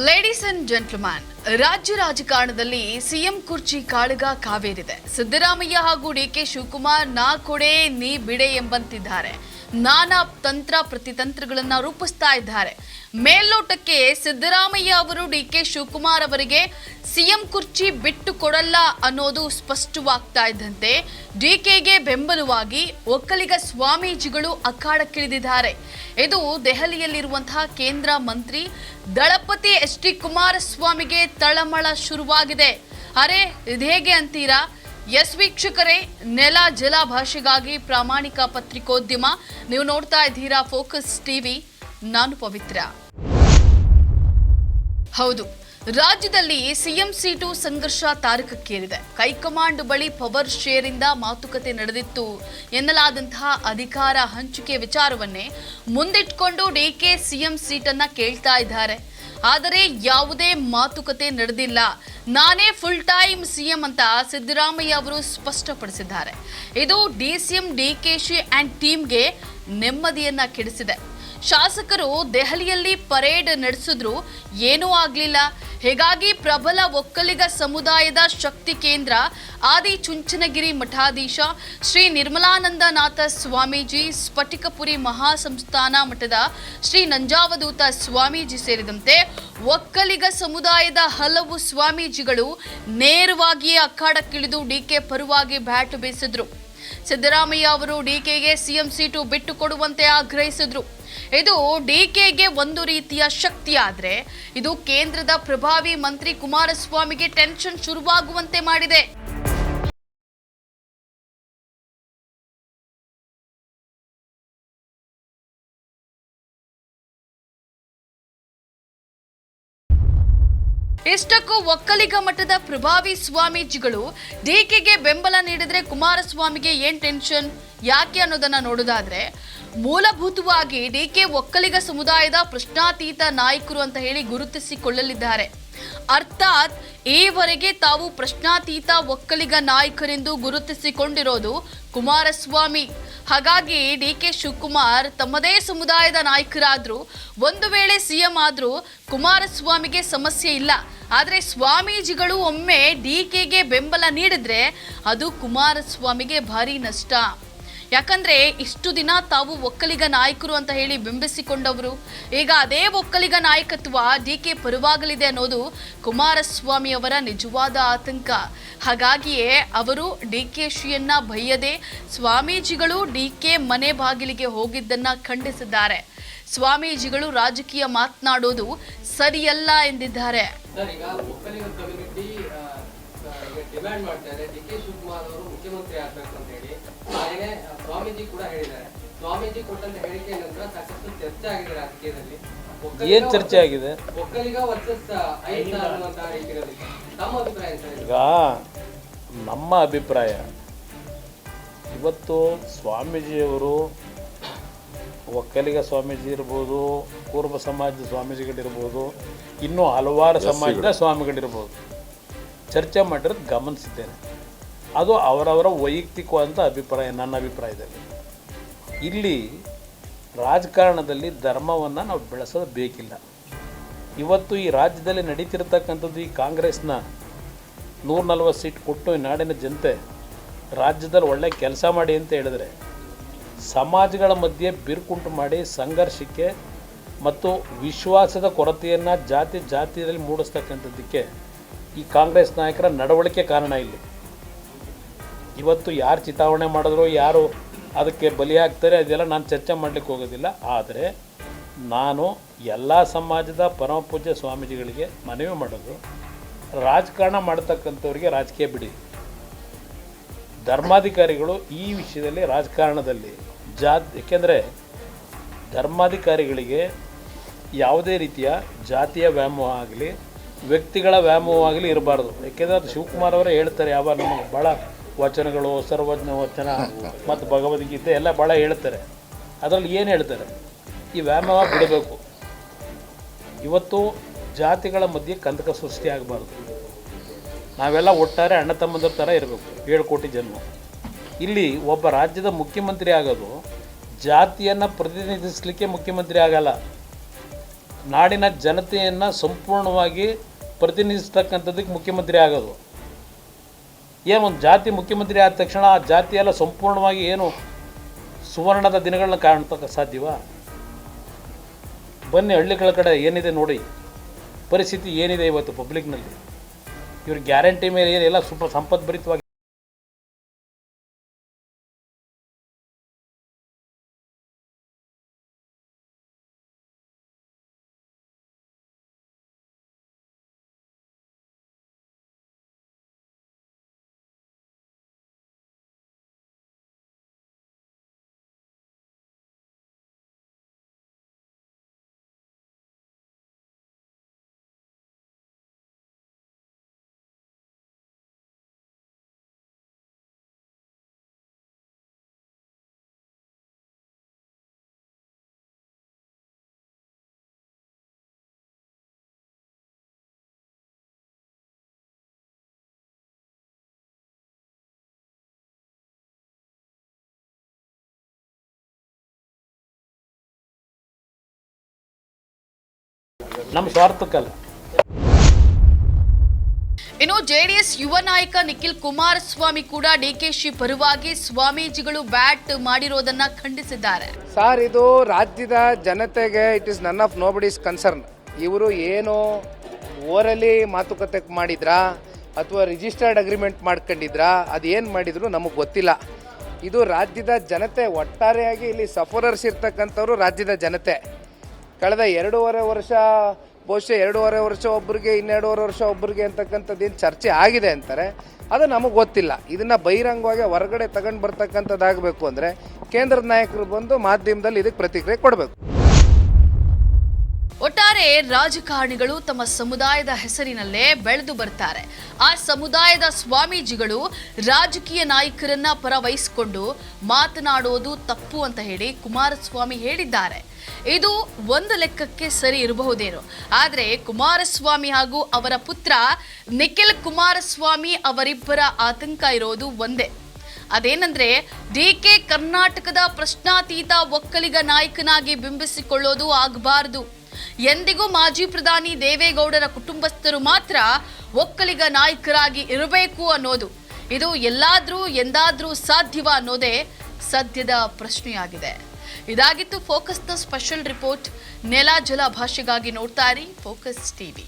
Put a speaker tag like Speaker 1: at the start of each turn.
Speaker 1: Ladies and gentleman, ರಾಜ್ಯ ರಾಜಕಾರಣದಲ್ಲಿ CM ಕುರ್ಚಿ ಕಾಳಗ ಕಾವೇರಿದೆ. ಸಿದ್ದರಾಮಯ್ಯ ಹಾಗೂ ಡಿಕೆ ಶಿವಕುಮಾರ್ ನಾ ಕೊಡೆ ನೀ ಬಿಡೆ ಎಂಬಂತಿದ್ದಾರೆ. ನಾನಾ ತಂತ್ರ ಪ್ರತಿತಂತ್ರಗಳನ್ನು ರೂಪಿಸ್ತಾ ಇದ್ದಾರೆ. ಮೇಲ್ನೋಟಕ್ಕೆ ಸಿದ್ದರಾಮಯ್ಯ ಅವರು ಡಿಕೆ ಶಿವಕುಮಾರ್ ಅವರಿಗೆ ಸಿಎಂ ಕುರ್ಚಿ ಬಿಟ್ಟು ಕೊಡಲ್ಲ ಅನ್ನೋದು ಸ್ಪಷ್ಟವಾಗ್ತಾ ಇದ್ದಂತೆ ಡಿಕೆಗೆ ಬೆಂಬಲವಾಗಿ ಒಕ್ಕಲಿಗ ಸ್ವಾಮೀಜಿಗಳು ಅಖಾಡಕ್ಕಿಳಿದಿದ್ದಾರೆ. ಇದು ದೆಹಲಿಯಲ್ಲಿರುವಂತಹ ಕೇಂದ್ರ ಮಂತ್ರಿ ದಳಪತಿ ಎಚ್.ಡಿ. ಕುಮಾರಸ್ವಾಮಿಗೆ ತಳಮಳ ಶುರುವಾಗಿದೆ. ಅರೆ ಇದೇಗೆ ಅಂತೀರಾ? ಎಸ್ ವೀಕ್ಷಕರೇ, ನೆಲ ಜಲ ಭಾಷೆಗಾಗಿ ಪ್ರಾಮಾಣಿಕ ಪತ್ರಿಕೋದ್ಯಮ. ನೀವು ನೋಡ್ತಾ ಇದ್ದೀರಾ ಫೋಕಸ್ ಟಿವಿ. ನಾನು ಪವಿತ್ರ. ಹೌದು, ರಾಜ್ಯದಲ್ಲಿ ಸಿಎಂ ಸೀಟು ಸಂಘರ್ಷ ತಾರಕಕ್ಕೇರಿದೆ. ಹೈಕಮಾಂಡ್ ಬಳಿ ಪವರ್ ಶೇರ್ ಇಂದ ಮಾತುಕತೆ ನಡೆದಿತ್ತು ಎನ್ನಲಾದಂತಹ ಅಧಿಕಾರ ಹಂಚಿಕೆ ವಿಚಾರವನ್ನೇ ಮುಂದಿಟ್ಕೊಂಡು ಡಿಕೆ ಸಿಎಂ ಸೀಟನ್ನ ಕೇಳ್ತಾ ಇದ್ದಾರೆ. ಆದರೆ ಯಾವುದೇ ಮಾತುಕತೆ ನಡೆದಿಲ್ಲ. ನಾನೇ ಫುಲ್ ಟೈಮ್ ಸಿಎಂ ಅಂತ ಸಿದ್ದರಾಮಯ್ಯ ಅವರು ಸ್ಪಷ್ಟಪಡಿಸಿದ್ದಾರೆ. ಇದು ಡಿಸಿಎಂ ಡಿಕೆಶಿ ಅಂಡ್ ಟೀಮ್ಗೆ ನೆಮ್ಮದಿಯನ್ನ ಕೆಡಿಸಿದೆ. ಶಾಸಕರು ದೆಹಲಿಯಲ್ಲಿ ಪರೇಡ್ ನಡೆಸಿದ್ರು ಏನೂ ಆಗಲಿಲ್ಲ. ಹೀಗಾಗಿ ಪ್ರಬಲ ಒಕ್ಕಲಿಗ ಸಮುದಾಯದ ಶಕ್ತಿ ಕೇಂದ್ರ ಆದಿಚುಂಚನಗಿರಿ ಮಠಾಧೀಶ ಶ್ರೀ ನಿರ್ಮಲಾನಂದನಾಥ ಸ್ವಾಮೀಜಿ, ಸ್ಫಟಿಕಪುರಿ ಮಹಾಸಂಸ್ಥಾನ ಮಠದ ಶ್ರೀ ನಂಜಾವಧೂತ ಸ್ವಾಮೀಜಿ ಸೇರಿದಂತೆ ಒಕ್ಕಲಿಗ ಸಮುದಾಯದ ಹಲವು ಸ್ವಾಮೀಜಿಗಳು ನೇರವಾಗಿಯೇ ಅಖಾಡಕ್ಕಿಳಿದು ಡಿಕೆ ಪರವಾಗಿ ಬ್ಯಾಟ್ ಬೀಸಿದ್ರು. ಸಿದ್ದರಾಮಯ್ಯ ಅವರು ಡಿಕೆಗೆ ಸಿಎಂ ಸೀಟು ಬಿಟ್ಟು ಕೊಡುವಂತೆ ಆಗ್ರಹಿಸಿದ್ರು. ಇದು ಡಿಕೆಗೆ ಒಂದು ರೀತಿಯ ಶಕ್ತಿ ಆದ್ರೆ, ಇದು ಕೇಂದ್ರದ ಪ್ರಭಾವಿ ಮಂತ್ರಿ ಕುಮಾರಸ್ವಾಮಿಗೆ ಟೆನ್ಷನ್ ಶುರುವಾಗುವಂತೆ ಮಾಡಿದೆ. ಇಷ್ಟಕ್ಕೂ ಒಕ್ಕಲಿಗ ಮಠದ ಪ್ರಭಾವಿ ಸ್ವಾಮೀಜಿಗಳು ಡಿಕೆಗೆ ಬೆಂಬಲ ನೀಡಿದ್ರೆ ಕುಮಾರಸ್ವಾಮಿಗೆ ಏನ್ ಟೆನ್ಷನ್, ಯಾಕೆ ಅನ್ನೋದನ್ನ ನೋಡೋದಾದ್ರೆ, ಮೂಲಭೂತವಾಗಿ ಡಿಕೆ ಒಕ್ಕಲಿಗ ಸಮುದಾಯದ ಪ್ರಶ್ನಾತೀತ ನಾಯಕರು ಅಂತ ಹೇಳಿ ಗುರುತಿಸಿಕೊಳ್ಳಲಿದ್ದಾರೆ. ಅರ್ಥಾತ್ ಈವರೆಗೆ ತಾವು ಪ್ರಶ್ನಾತೀತ ಒಕ್ಕಲಿಗ ನಾಯಕರೆಂದು ಗುರುತಿಸಿಕೊಂಡಿರೋದು ಕುಮಾರಸ್ವಾಮಿ. ಹಾಗಾಗಿ ಡಿಕೆ ಶಿವಕುಮಾರ್ ತಮ್ಮದೇ ಸಮುದಾಯದ ನಾಯಕರಾದ್ರು, ಒಂದು ವೇಳೆ ಸಿಎಂ ಆದ್ರೂ ಕುಮಾರಸ್ವಾಮಿಗೆ ಸಮಸ್ಯೆ ಇಲ್ಲ. ಆದರೆ ಸ್ವಾಮೀಜಿಗಳು ಒಮ್ಮೆ ಡಿಕೆಗೆ ಬೆಂಬಲ ನೀಡಿದ್ರೆ ಅದು ಕುಮಾರಸ್ವಾಮಿಗೆ ಭಾರಿ ನಷ್ಟ. ಯಾಕಂದ್ರೆ ಇಷ್ಟು ದಿನ ತಾವು ಒಕ್ಕಲಿಗ ನಾಯಕರು ಅಂತ ಹೇಳಿ ಬಿಂಬಿಸಿಕೊಂಡವರು, ಈಗ ಅದೇ ಒಕ್ಕಲಿಗ ನಾಯಕತ್ವ ಡಿಕೆ ಪರವಾಗಲಿದೆ ಅನ್ನೋದು ಕುಮಾರಸ್ವಾಮಿ ಅವರ ನಿಜವಾದ ಆತಂಕ. ಹಾಗಾಗಿಯೇ ಅವರು ಡಿಕೆಶಿಯನ್ನ ಬೈಯದೆ ಸ್ವಾಮೀಜಿಗಳು ಡಿಕೆ ಮನೆ ಬಾಗಿಲಿಗೆ ಹೋಗಿದ್ದನ್ನ ಖಂಡಿಸಿದ್ದಾರೆ. ಸ್ವಾಮೀಜಿಗಳು ರಾಜಕೀಯ ಮಾತನಾಡೋದು ಸರಿಯಲ್ಲ ಎಂದಿದ್ದಾರೆ.
Speaker 2: ಡಿಮ್ಯಾಂಡ್ ಮಾಡ್ತಾರೆ ಡಿಕೆ ಶಿವಕುಮಾರ್ ಅವರು ಮುಖ್ಯಮಂತ್ರಿ ಆಗ್ಬೇಕು ಅಂತ ಹೇಳಿ. ಹಾಗೇನೆ ಸ್ವಾಮೀಜಿ ಕೂಡ ಹೇಳಿದ್ದಾರೆ. ಸ್ವಾಮೀಜಿ ಕೊಟ್ಟಂತ ಹೇಳಿಕೆ ನಂತರ ಸಾಕಷ್ಟು ಚರ್ಚೆ ಆಗಿದೆ ರಾಜಕೀಯದಲ್ಲಿ.
Speaker 3: ಏನ್ ಚರ್ಚೆ ಆಗಿದೆ?
Speaker 2: ಒಕ್ಕಲಿಗ ವರ್ಸಸ್ ಐತ ಅನ್ನುವಂತಹ ರೀತಿಯಲ್ಲಿ ತಮ್ಮ ಅಭಿಪ್ರಾಯ ಸರ್?
Speaker 3: ಈಗ ನಮ್ಮ ಅಭಿಪ್ರಾಯ, ಇವತ್ತು ಸ್ವಾಮೀಜಿಯವರು ಒಕ್ಕಲಿಗ ಸ್ವಾಮೀಜಿ ಇರ್ಬೋದು, ಕೂರ್ಮ ಸಮಾಜದ ಸ್ವಾಮೀಜಿಗಳಿರ್ಬೋದು, ಇನ್ನೂ ಹಲವಾರು ಸಮಾಜದ ಸ್ವಾಮಿಗಳಿರ್ಬೋದು, ಚರ್ಚೆ ಮಾಡಿರೋದು ಗಮನಿಸಿದ್ದೇನೆ. ಅದು ಅವರವರ ವೈಯಕ್ತಿಕವಾದಂಥ ಅಭಿಪ್ರಾಯ. ನನ್ನ ಅಭಿಪ್ರಾಯದಲ್ಲಿ ಇಲ್ಲಿ ರಾಜಕಾರಣದಲ್ಲಿ ಧರ್ಮವನ್ನು ನಾವು ಬೆಳೆಸೋದು ಬೇಕಿಲ್ಲ. ಇವತ್ತು ಈ ರಾಜ್ಯದಲ್ಲಿ ನಡೀತಿರ್ತಕ್ಕಂಥದ್ದು, ಈ ಕಾಂಗ್ರೆಸ್ನ 140 ಸೀಟ್ ಕೊಟ್ಟು ಈ ನಾಡಿನ ಜನತೆ ರಾಜ್ಯದಲ್ಲಿ ಒಳ್ಳೆ ಕೆಲಸ ಮಾಡಿ ಅಂತ ಹೇಳಿದ್ರೆ, ಸಮಾಜಗಳ ಮಧ್ಯೆ ಬಿರುಕುಂಟು ಮಾಡಿ ಸಂಘರ್ಷಕ್ಕೆ ಮತ್ತು ವಿಶ್ವಾಸದ ಕೊರತೆಯನ್ನು ಜಾತಿಯಲ್ಲಿ ಮೂಡಿಸ್ತಕ್ಕಂಥದ್ದಕ್ಕೆ ಈ ಕಾಂಗ್ರೆಸ್ ನಾಯಕರ ನಡವಳಿಕೆ ಕಾರಣ. ಇಲ್ಲಿ ಇವತ್ತು ಯಾರು ಚಿತಾವಣೆ ಮಾಡಿದ್ರು, ಯಾರು ಅದಕ್ಕೆ ಬಲಿಯಾಗ್ತಾರೆ, ಅದೆಲ್ಲ ನಾನು ಚರ್ಚೆ ಮಾಡಲಿಕ್ಕೆ ಹೋಗೋದಿಲ್ಲ. ಆದರೆ ನಾನು ಎಲ್ಲ ಸಮಾಜದ ಪರಮಪೂಜ್ಯ ಸ್ವಾಮೀಜಿಗಳಿಗೆ ಮನವಿ ಮಾಡೋದು, ರಾಜಕಾರಣ ಮಾಡ್ತಕ್ಕಂಥವ್ರಿಗೆ ರಾಜಕೀಯ ಬಿಡಿ. ಧರ್ಮಾಧಿಕಾರಿಗಳು ಈ ವಿಷಯದಲ್ಲಿ ರಾಜಕಾರಣದಲ್ಲಿ ಏಕೆಂದರೆ ಧರ್ಮಾಧಿಕಾರಿಗಳಿಗೆ ಯಾವುದೇ ರೀತಿಯ ಜಾತಿಯ ವ್ಯಾಮೋಹ ಆಗಲಿ, ವ್ಯಕ್ತಿಗಳ ವ್ಯಾಮೋಹವಾಗಲಿ ಇರಬಾರ್ದು. ಏಕೆಂದರೆ ಅದು ಶಿವಕುಮಾರ್ ಅವರೇ ಹೇಳ್ತಾರೆ, ಯಾವ ನಮಗೆ ಭಾಳ ವಚನಗಳು, ಸರ್ವಜ್ಞ ವಚನ ಮತ್ತು ಭಗವದ್ಗೀತೆ ಎಲ್ಲ ಭಾಳ ಹೇಳ್ತಾರೆ. ಅದರಲ್ಲಿ ಏನು ಹೇಳ್ತಾರೆ? ಈ ವ್ಯಾಮೋಹ ಬಿಡಬೇಕು. ಇವತ್ತು ಜಾತಿಗಳ ಮಧ್ಯೆ ಕಂದಕ ಸೃಷ್ಟಿ ಆಗಬಾರ್ದು. ನಾವೆಲ್ಲ ಒಟ್ಟಾರೆ ಅಣ್ಣ ತಮ್ಮಂದ್ರ ಥರ ಇರಬೇಕು, 7 ಕೋಟಿ ಜನ್ಮ. ಇಲ್ಲಿ ಒಬ್ಬ ರಾಜ್ಯದ ಮುಖ್ಯಮಂತ್ರಿ ಆಗೋದು ಜಾತಿಯನ್ನು ಪ್ರತಿನಿಧಿಸಲಿಕ್ಕೆ ಮುಖ್ಯಮಂತ್ರಿ ಆಗಲ್ಲ. ನಾಡಿನ ಜನತೆಯನ್ನು ಸಂಪೂರ್ಣವಾಗಿ ಪ್ರತಿನಿಧಿಸ್ತಕ್ಕಂಥದ್ದಕ್ಕೆ ಮುಖ್ಯಮಂತ್ರಿ ಆಗೋದು. ಏನು ಒಂದು ಜಾತಿ ಮುಖ್ಯಮಂತ್ರಿ ಆದ ತಕ್ಷಣ ಆ ಜಾತಿಯೆಲ್ಲ ಸಂಪೂರ್ಣವಾಗಿ ಏನು ಸುವರ್ಣದ ದಿನಗಳನ್ನ ಕಾಣ್ತಕ್ಕ ಸಾಧ್ಯವಾ? ಬನ್ನಿ ಹಳ್ಳಿಗಳ ಕಡೆ ಏನಿದೆ ನೋಡಿ, ಪರಿಸ್ಥಿತಿ ಏನಿದೆ ಇವತ್ತು ಪಬ್ಲಿಕ್ನಲ್ಲಿ. ಇವ್ರ ಗ್ಯಾರಂಟಿ ಮೇಲೆ ಏನೆಲ್ಲ ಸಂಪದ್ಭರಿತವಾಗಿ ನಮ್ಮ ಸ್ವಾರ್ಥಕ್ಕಲ್ಲ.
Speaker 1: ಇನ್ನು ಜೆಡಿಎಸ್ ಯುವ ನಾಯಕ ನಿಖಿಲ್ ಕುಮಾರಸ್ವಾಮಿ ಕೂಡ ಡಿಕೆಶಿ ಪರವಾಗಿ ಸ್ವಾಮೀಜಿಗಳು ಬ್ಯಾಟ್ ಮಾಡಿರೋದನ್ನ ಖಂಡಿಸಿದ್ದಾರೆ.
Speaker 4: ಸರ್, ಇದು ರಾಜ್ಯದ ಜನತೆಗೆ it is none of nobody's concern. ಇವರು ಏನು ಓರಲಿ ಮಾತುಕತೆ ಮಾಡಿದ್ರಾ ಅಥವಾ ರಿಜಿಸ್ಟರ್ಡ್ ಅಗ್ರಿಮೆಂಟ್ ಮಾಡ್ಕೊಂಡಿದ್ರಾ, ಅದೇನು ಮಾಡಿದ್ರು ನಮಗೆ ಗೊತ್ತಿಲ್ಲ. ಇದು ರಾಜ್ಯದ ಜನತೆ ಒಟ್ಟಾರೆಯಾಗಿ ಇಲ್ಲಿ ಸಫರರ್ಸ್ ಇರ್ತಕ್ಕಂಥವ್ರು ರಾಜ್ಯದ ಜನತೆ. ಕಳೆದ 2.5 ವರ್ಷ, ಬಹುಶಃ 2.5 ವರ್ಷ ಒಬ್ಬರಿಗೆ, 2.5 ವರ್ಷ ಒಬ್ಬರಿಗೆ ಅಂತಕ್ಕಂಥದ್ದೇನು ಚರ್ಚೆ ಆಗಿದೆ ಅಂತಾರೆ, ಅದು ನಮಗೆ ಗೊತ್ತಿಲ್ಲ. ಇದನ್ನು ಬಹಿರಂಗವಾಗಿ ಹೊರಗಡೆ ತಗೊಂಡು ಬರ್ತಕ್ಕಂಥದ್ದಾಗಬೇಕು ಅಂದರೆ ಕೇಂದ್ರದ ನಾಯಕರು ಬಂದು ಮಾಧ್ಯಮದಲ್ಲಿ ಇದಕ್ಕೆ ಪ್ರತಿಕ್ರಿಯೆ ಕೊಡಬೇಕು.
Speaker 1: ಒಟ್ಟಾರೆ ರಾಜಕಾರಣಿಗಳು ತಮ್ಮ ಸಮುದಾಯದ ಹೆಸರಿನಲ್ಲೇ ಬೆಳೆದು ಬರ್ತಾರೆ. ಆ ಸಮುದಾಯದ ಸ್ವಾಮೀಜಿಗಳು ರಾಜಕೀಯ ನಾಯಕರನ್ನ ಪರವಹಿಸಿಕೊಂಡು ಮಾತನಾಡೋದು ತಪ್ಪು ಅಂತ ಹೇಳಿ ಕುಮಾರಸ್ವಾಮಿ ಹೇಳಿದ್ದಾರೆ. ಇದು ಒಂದು ಲೆಕ್ಕಕ್ಕೆ ಸರಿ ಇರಬಹುದೇನೋ, ಆದರೆ ಕುಮಾರಸ್ವಾಮಿ ಹಾಗೂ ಅವರ ಪುತ್ರ ನಿಖಿಲ್ ಕುಮಾರಸ್ವಾಮಿ ಅವರಿಬ್ಬರ ಆತಂಕ ಇರೋದು ಒಂದೇ. ಅದೇನಂದ್ರೆ ಡಿಕೆ ಕರ್ನಾಟಕದ ಪ್ರಶ್ನಾತೀತ ಒಕ್ಕಲಿಗ ನಾಯಕನಾಗಿ ಬಿಂಬಿಸಿಕೊಳ್ಳೋದು ಆಗಬಾರದು. ಎಂದಿಗೂ ಮಾಜಿ ಪ್ರಧಾನಿ ದೇವೇಗೌಡರ ಕುಟುಂಬಸ್ಥರು ಮಾತ್ರ ಒಕ್ಕಲಿಗ ನಾಯಕರಾಗಿ ಇರಬೇಕು ಅನ್ನೋದು. ಇದು ಎಂದಾದ್ರೂ ಸಾಧ್ಯವಾ ಅನ್ನೋದೇ ಸದ್ಯದ ಪ್ರಶ್ನೆಯಾಗಿದೆ. ಇದಾಗಿತ್ತು ಫೋಕಸ್ನ ಸ್ಪೆಷಲ್ ರಿಪೋರ್ಟ್. ನೆಲ ಜಲ ಭಾಷೆಗಾಗಿ ನೋಡ್ತಾ ಇರಿ ಫೋಕಸ್ ಟಿವಿ.